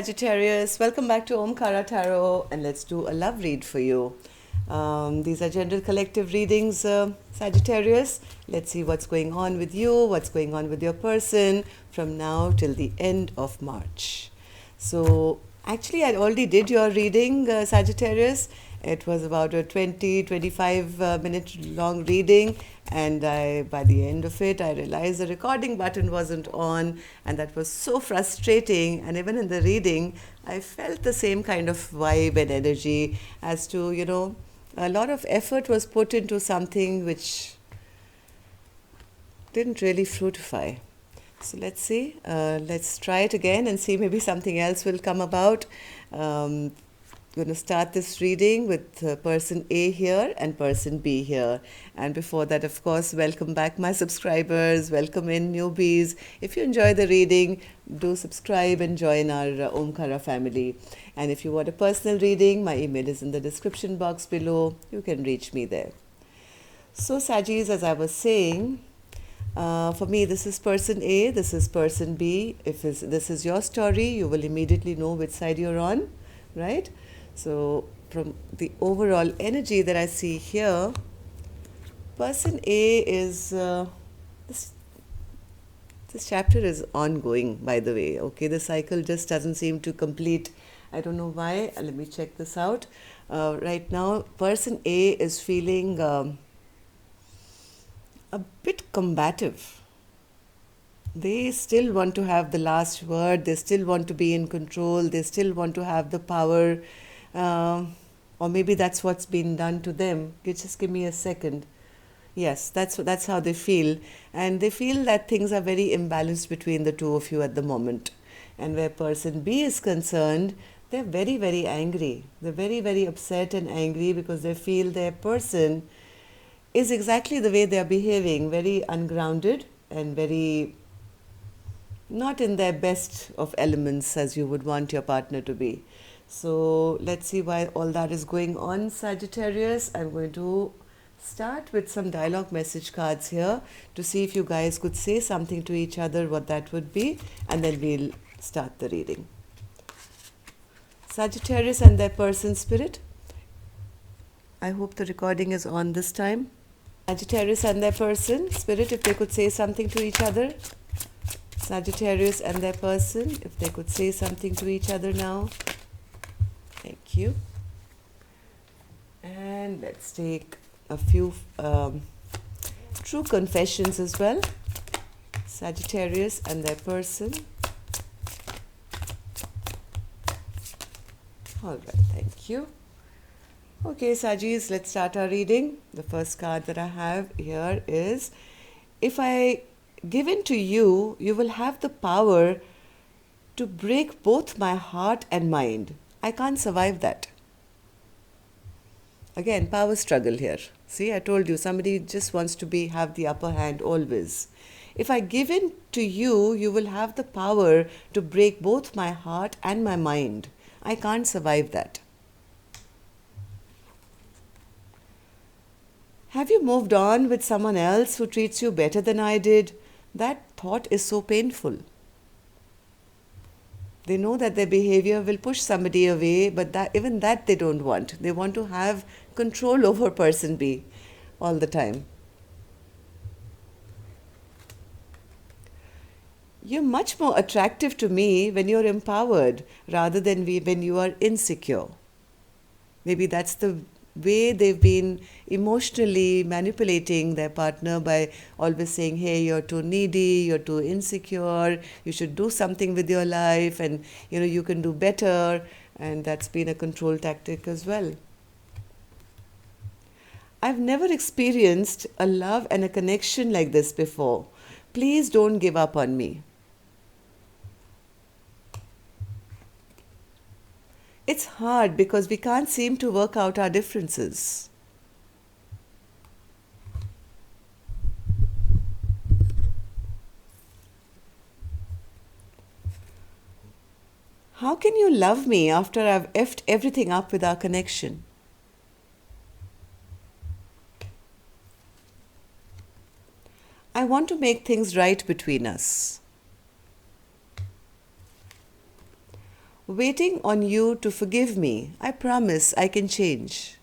Sagittarius, welcome back to Omkara Tarot, and let's do a love read for you. These are general collective readings, Sagittarius. Let's see what's going on with you, what's going on with your person from now till the end of March. So, actually, I already did your reading, Sagittarius. It was about a 25 minute long reading, and by the end of it, I realized the recording button wasn't on, and that was so frustrating. And even in the reading, I felt the same kind of vibe and energy as to, a lot of effort was put into something which didn't really fructify. So let's see. Let's try it again and see maybe something else will come about. Going to start this reading with person A here and person B here. And before that, of course, welcome back my subscribers. Welcome in newbies. If you enjoy the reading, do subscribe and join our Omkara family. And if you want a personal reading, my email is in the description box below. You can reach me there. So, Sajis, as I was saying, for me, this is person A, this is person B. If this is your story, you will immediately know which side you're on, right? So, from the overall energy that I see here, person A is this. This chapter is ongoing, by the way. Okay, the cycle just doesn't seem to complete. I don't know why. Let me check this out. Right now, person A is feeling a bit combative. They still want to have the last word, they still want to be in control, they still want to have the power, or maybe that's what's been done to them. Just give me a second. Yes, that's how they feel, and they feel that things are very imbalanced between the two of you at the moment. And where person B is concerned, they're very, very angry. They're very, very upset and angry because they feel their person is exactly the way they are behaving, very ungrounded and very not in their best of elements as you would want your partner to be. So let's see why all that is going on, Sagittarius. I'm going to start with some dialogue message cards here to see if you guys could say something to each other, what that would be, and then we'll start the reading. Sagittarius and their person spirit. I hope the recording is on this time. Sagittarius and their person spirit, if they could say something to each other. Sagittarius and their person, if they could say something to each other now. Thank you. And let's take a few true confessions as well. Sagittarius and their person. All right, thank you. Okay, Sajis, let's start our reading. The first card that I have here is, if I give in to you, you will have the power to break both my heart and mind. I can't survive that. Again, power struggle here. See, I told you, somebody just wants to have the upper hand always. If I give in to you, you will have the power to break both my heart and my mind. I can't survive that. Have you moved on with someone else who treats you better than I did? That thought is so painful. They know that their behavior will push somebody away, but even that they don't want. They want to have control over person B all the time. You're much more attractive to me when you're empowered rather than when you are insecure. Maybe that's the way they've been emotionally manipulating their partner by always saying, hey, you're too needy, you're too insecure, you should do something with your life, and you can do better. And that's been a control tactic as well. I've never experienced a love and a connection like this before. Please don't give up on me. It's hard because we can't seem to work out our differences. How can you love me after I've effed everything up with our connection? I want to make things right between us. waiting on you to forgive me. I promise I can change.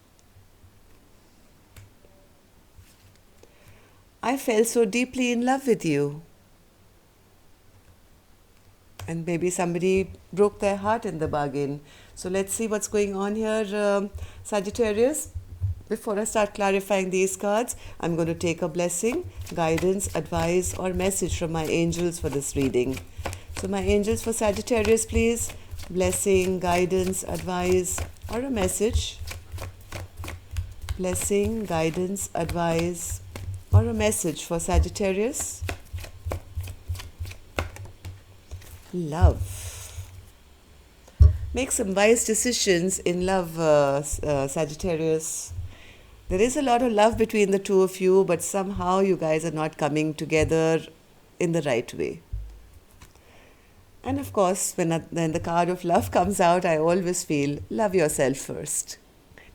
I fell so deeply in love with you. And maybe somebody broke their heart in the bargain. So let's see what's going on here, Sagittarius. Before I start clarifying these cards, I'm going to take a blessing, guidance, advice, or message from my angels for this reading. So my angels for Sagittarius, please. Blessing, guidance, advice, or a message. Blessing, guidance, advice, or a message for Sagittarius. Love. Make some wise decisions in love, Sagittarius. There is a lot of love between the two of you, but somehow you guys are not coming together in the right way. And of course, when the card of love comes out, I always feel, love yourself first.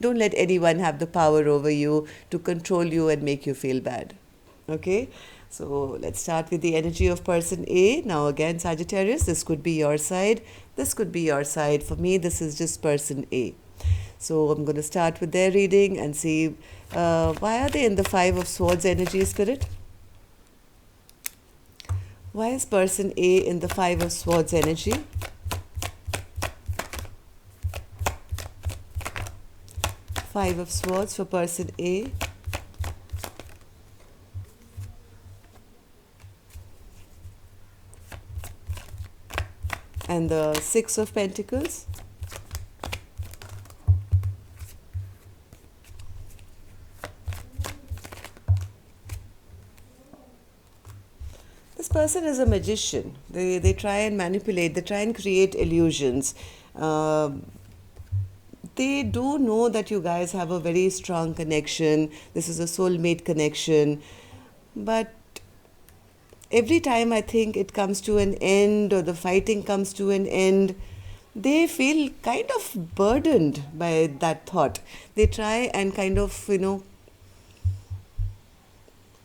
Don't let anyone have the power over you to control you and make you feel bad. Okay? So let's start with the energy of person A. Now again, Sagittarius, this could be your side. This could be your side. For me, this is just person A. So I'm going to start with their reading and see why are they in the Five of Swords energy, Spirit? Why is person A in the Five of Swords energy? Five of Swords for person A. And the Six of Pentacles. This person is a magician. They try and manipulate, they try and create illusions. They do know that you guys have a very strong connection. This is a soulmate connection. But every time I think it comes to an end or the fighting comes to an end, they feel kind of burdened by that thought. They try and kind of,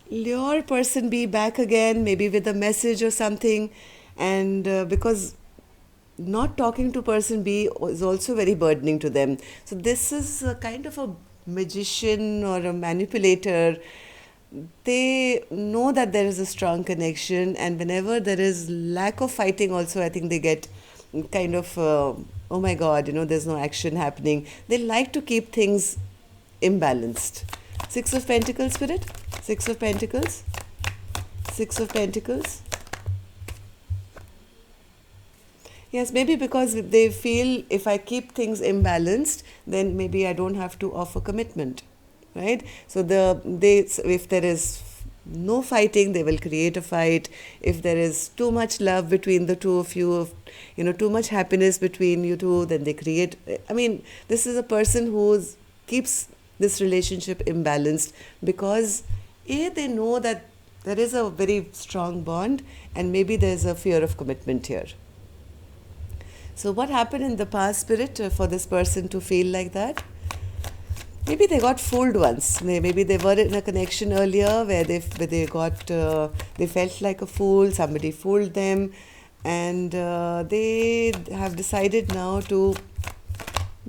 lure person B back again, maybe with a message or something. And because not talking to person B is also very burdening to them. So this is a kind of a magician or a manipulator. They know that there is a strong connection, and whenever there is lack of fighting also, I think they get kind of, oh my God, there's no action happening. They like to keep things imbalanced. Six of Pentacles, Spirit. Six of Pentacles. Six of Pentacles. Yes, maybe because they feel if I keep things imbalanced, then maybe I don't have to offer commitment, right? So if there is no fighting, they will create a fight. If there is too much love between the two of you, too much happiness between you two, then they create. I mean, this is a person who keeps this relationship imbalanced because they know that there is a very strong bond, and maybe there's a fear of commitment here. So what happened in the past, Spirit, for this person to feel like that? Maybe they got fooled once. Maybe they were in a connection earlier where they felt like a fool. Somebody fooled them, and they have decided now to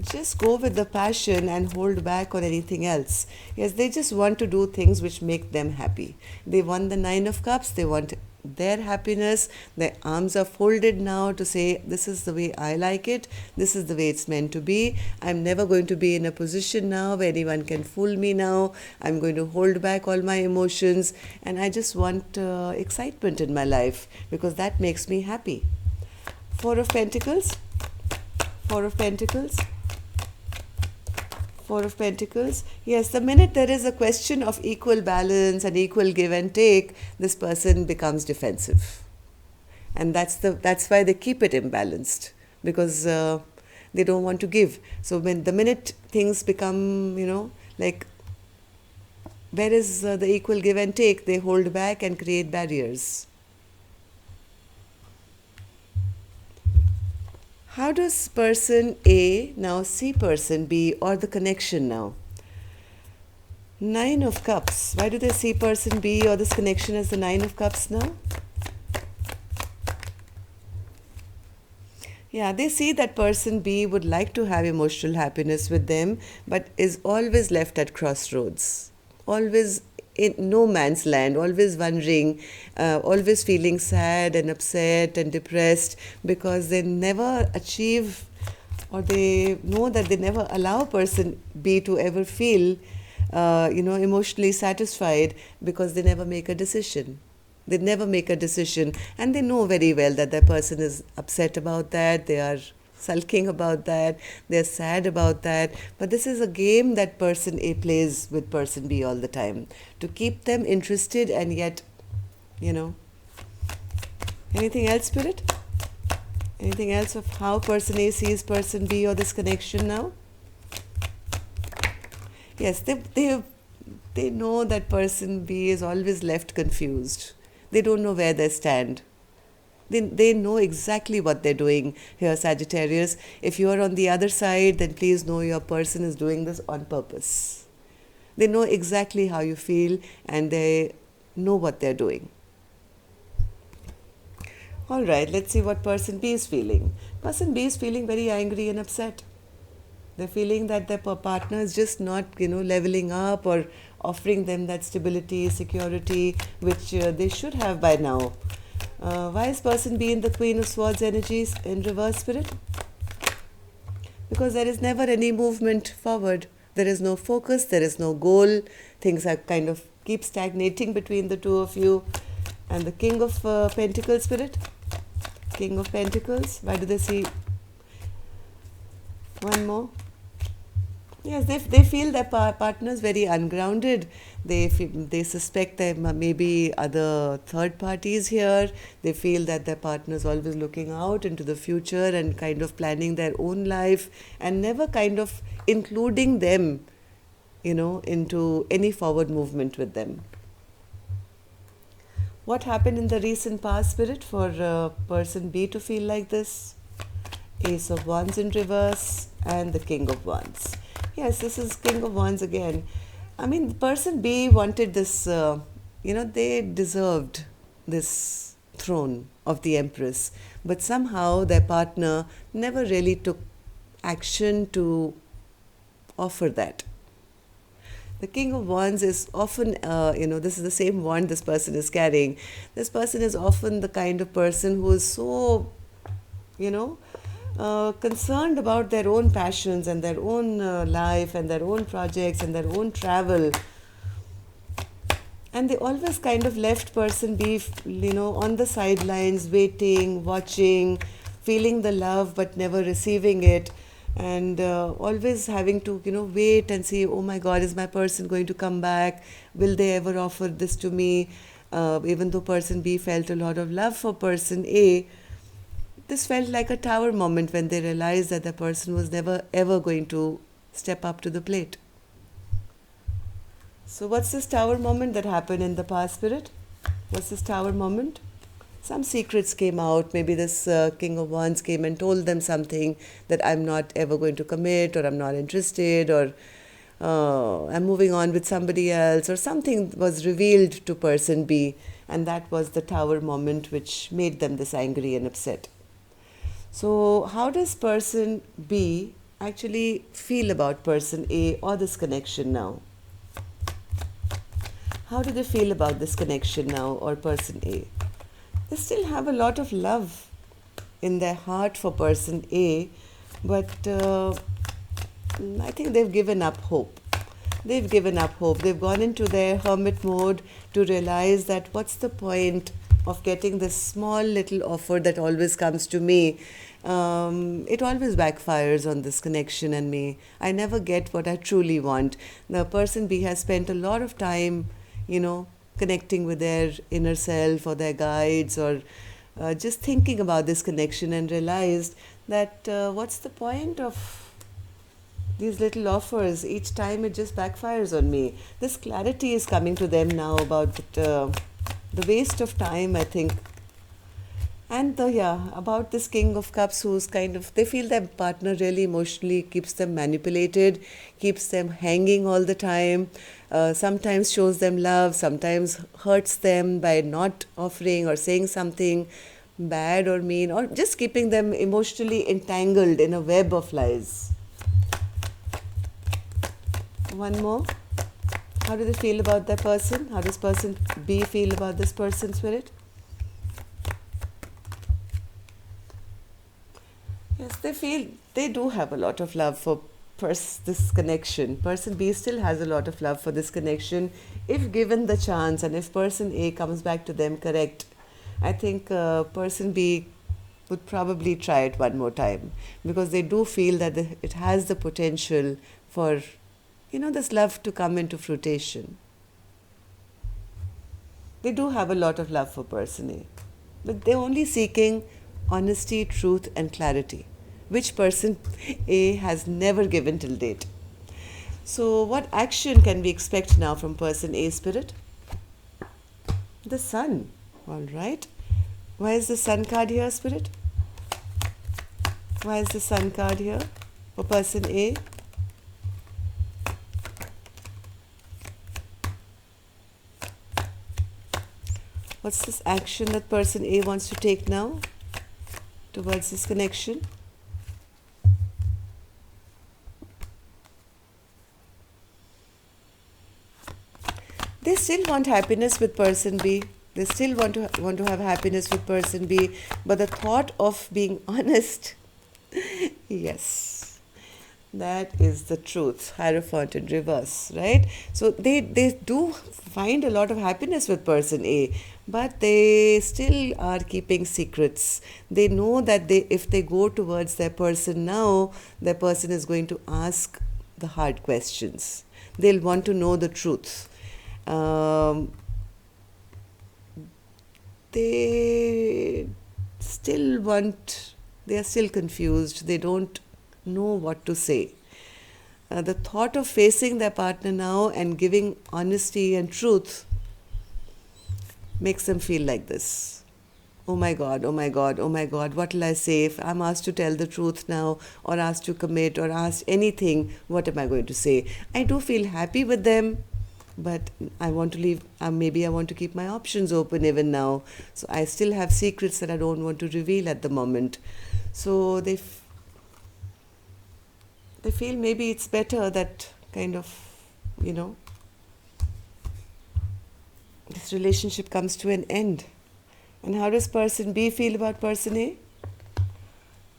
just go with the passion and hold back on anything else. Yes, they just want to do things which make them happy. They want the Nine of Cups. They want their happiness. Their arms are folded now to say, this is the way I like it. This is the way it's meant to be. I'm never going to be in a position now where anyone can fool me now. I'm going to hold back all my emotions, and I just want excitement in my life because that makes me happy. Four of Pentacles. Four of Pentacles. Four of Pentacles. Yes, the minute there is a question of equal balance and equal give and take, this person becomes defensive. And that's why they keep it imbalanced, because they don't want to give. So when the minute things become, like, where is the equal give and take, they hold back and create barriers. How does person A now see person B or the connection now? Nine of Cups. Why do they see person B or this connection as the Nine of Cups now? Yeah, they see that person B would like to have emotional happiness with them, but is always left at crossroads, always in no man's land, always wondering, always feeling sad and upset and depressed because they never achieve, or they know that they never allow person B to ever feel, emotionally satisfied because they never make a decision. They never make a decision, and they know very well that that person is upset about that. They are sulking about that. They're sad about that. But this is a game that person A plays with person B all the time to keep them interested, and yet, you know. Anything else, Spirit? Anything else of how person A sees person B or this connection now? Yes, they know that person B is always left confused. They don't know where they stand. They know exactly what they're doing here, Sagittarius. If you are on the other side, then please know your person is doing this on purpose. They know exactly how you feel and they know what they're doing. All right, let's see what person B is feeling. Person B is feeling very angry and upset. They're feeling that their partner is just not, leveling up or offering them that stability, security, which they should have by now. Why is person B in the Queen of Swords energies in reverse, Spirit? Because there is never any movement forward. There is no focus, there is no goal. Things are kind of keep stagnating between the two of you. And the King of Pentacles, Spirit? King of Pentacles. Why do they see one more? Yes, they feel their partner is very ungrounded. They suspect there may be other third parties here. They feel that their partner is always looking out into the future and kind of planning their own life and never kind of including them, into any forward movement with them. What happened in the recent past, Spirit, for person B to feel like this? Ace of Wands in reverse and the King of Wands. Yes, this is King of Wands again. I mean, person B wanted this, they deserved this throne of the Empress. But somehow their partner never really took action to offer that. The King of Wands is often, this is the same wand this person is carrying. This person is often the kind of person who is so, concerned about their own passions and their own life and their own projects and their own travel. And they always kind of left person B, on the sidelines, waiting, watching, feeling the love but never receiving it. And always having to, wait and see, oh my God, is my person going to come back? Will they ever offer this to me? Even though person B felt a lot of love for person A, this felt like a tower moment when they realized that the person was never ever going to step up to the plate. So what's this tower moment that happened in the past, Spirit? What's this tower moment? Some secrets came out. Maybe this King of Wands came and told them something that I'm not ever going to commit, or I'm not interested, or I'm moving on with somebody else, or something was revealed to person B, and that was the tower moment which made them this angry and upset. So how does person B actually feel about person A or this connection now? How do they feel about this connection now or person A? They still have a lot of love in their heart for person A, but I think they've given up hope. They've given up hope. They've gone into their hermit mode to realize that what's the point of getting this small little offer that always comes to me. It always backfires on this connection and me. I never get what I truly want. The person B has spent a lot of time, connecting with their inner self or their guides, or just thinking about this connection, and realized that what's the point of these little offers? Each time it just backfires on me. This clarity is coming to them now about the waste of time, I think. And about this King of Cups, who's kind of, they feel their partner really emotionally keeps them manipulated, keeps them hanging all the time, sometimes shows them love, sometimes hurts them by not offering or saying something. bad or mean, or just keeping them emotionally entangled in a web of lies. One more. How do they feel about that person? How does person B feel about this person, Spirit? Yes, they do have a lot of love for this connection. Person B still has a lot of love for this connection if given the chance, and if person A comes back to them correct. I think person B would probably try it one more time, because they do feel that it has the potential for, this love to come into fruition. They do have a lot of love for person A, but they're only seeking honesty, truth, and clarity, which person A has never given till date. So, what action can we expect now from person A, Spirit? The Sun. All right. Why is the Sun card here, Spirit? Why is the Sun card here for person A? What's this action that person A wants to take now towards this connection? They still want happiness with person B. They still want to have happiness with person B, but the thought of being honest, yes, that is the truth. Hierophant in reverse, right? So they do find a lot of happiness with person A, but they still are keeping secrets. They know that if they go towards their person now, their person is going to ask the hard questions. They'll want to know the truth. They are still confused. They don't know what to say. The thought of facing their partner now and giving honesty and truth makes them feel like this. Oh my God, oh my God, oh my God, what will I say if I'm asked to tell the truth now, or asked to commit, or asked anything? What am I going to say? I do feel happy with them, but I want to leave. Maybe I want to keep my options open even now. So I still have secrets that I don't want to reveal at the moment. So they feel maybe it's better that kind of, this relationship comes to an end. And how does person B feel about person A?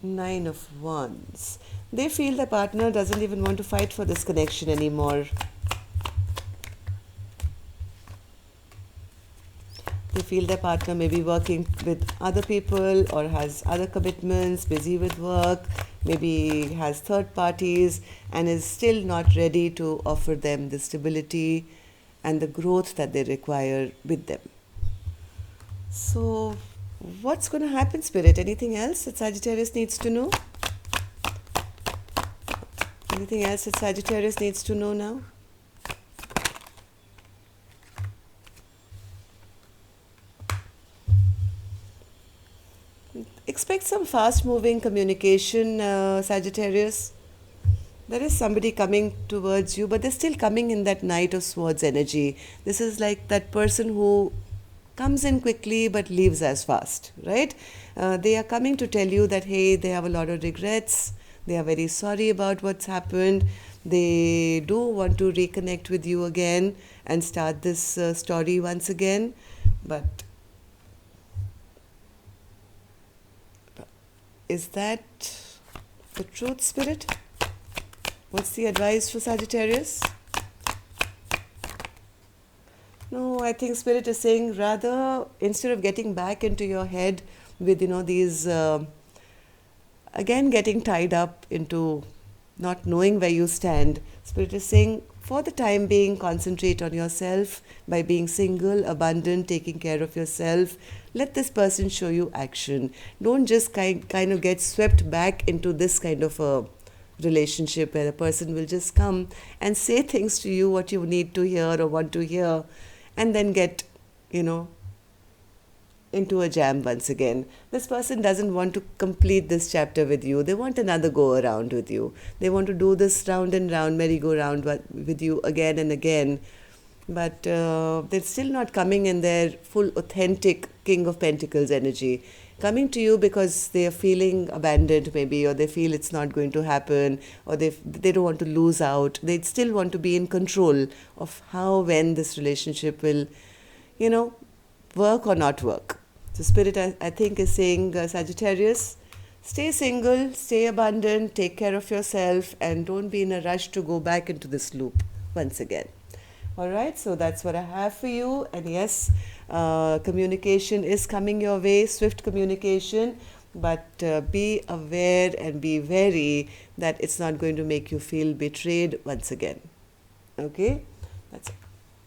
9 of Wands. They feel the partner doesn't even want to fight for this connection anymore. They feel their partner may be working with other people or has other commitments, busy with work, maybe has third parties, and is still not ready to offer them the stability and the growth that they require with them. So, what's going to happen, Spirit? Anything else that Sagittarius needs to know? Anything else that Sagittarius needs to know now? Expect some fast-moving communication, Sagittarius. There is somebody coming towards you, but they're still coming in that Knight of Swords energy. This is like that person who comes in quickly but leaves as fast, right? They are coming to tell you that, hey, they have a lot of regrets. They are very sorry about what's happened. They do want to reconnect with you again and start this story once again, but is that the truth, Spirit? What's the advice for Sagittarius? No, I think Spirit is saying rather, instead of getting back into your head with, these, again getting tied up into not knowing where you stand, Spirit is saying, for the time being, concentrate on yourself by being single, abundant, taking care of yourself. Let this person show you action. Don't just kind of get swept back into this kind of a relationship where a person will just come and say things to you what you need to hear or want to hear, and then get, into a jam once again. This person doesn't want to complete this chapter with you. They want another go around with you. They want to do this round and round merry-go-round with you again and again. But they're still not coming in their full authentic King of Pentacles energy. coming to you because they are feeling abandoned maybe, or they feel it's not going to happen, or they don't want to lose out. They still want to be in control of how, when this relationship will, you know, work or not work. So Spirit, I think, is saying, Sagittarius, stay single, stay abundant, take care of yourself, and don't be in a rush to go back into this loop once again. All right, so that's what I have for you. And yes, communication is coming your way, swift communication, but be aware and be wary that it's not going to make you feel betrayed once again. Okay, that's it.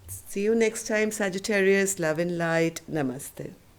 See you next time, Sagittarius. Love and light. Namaste.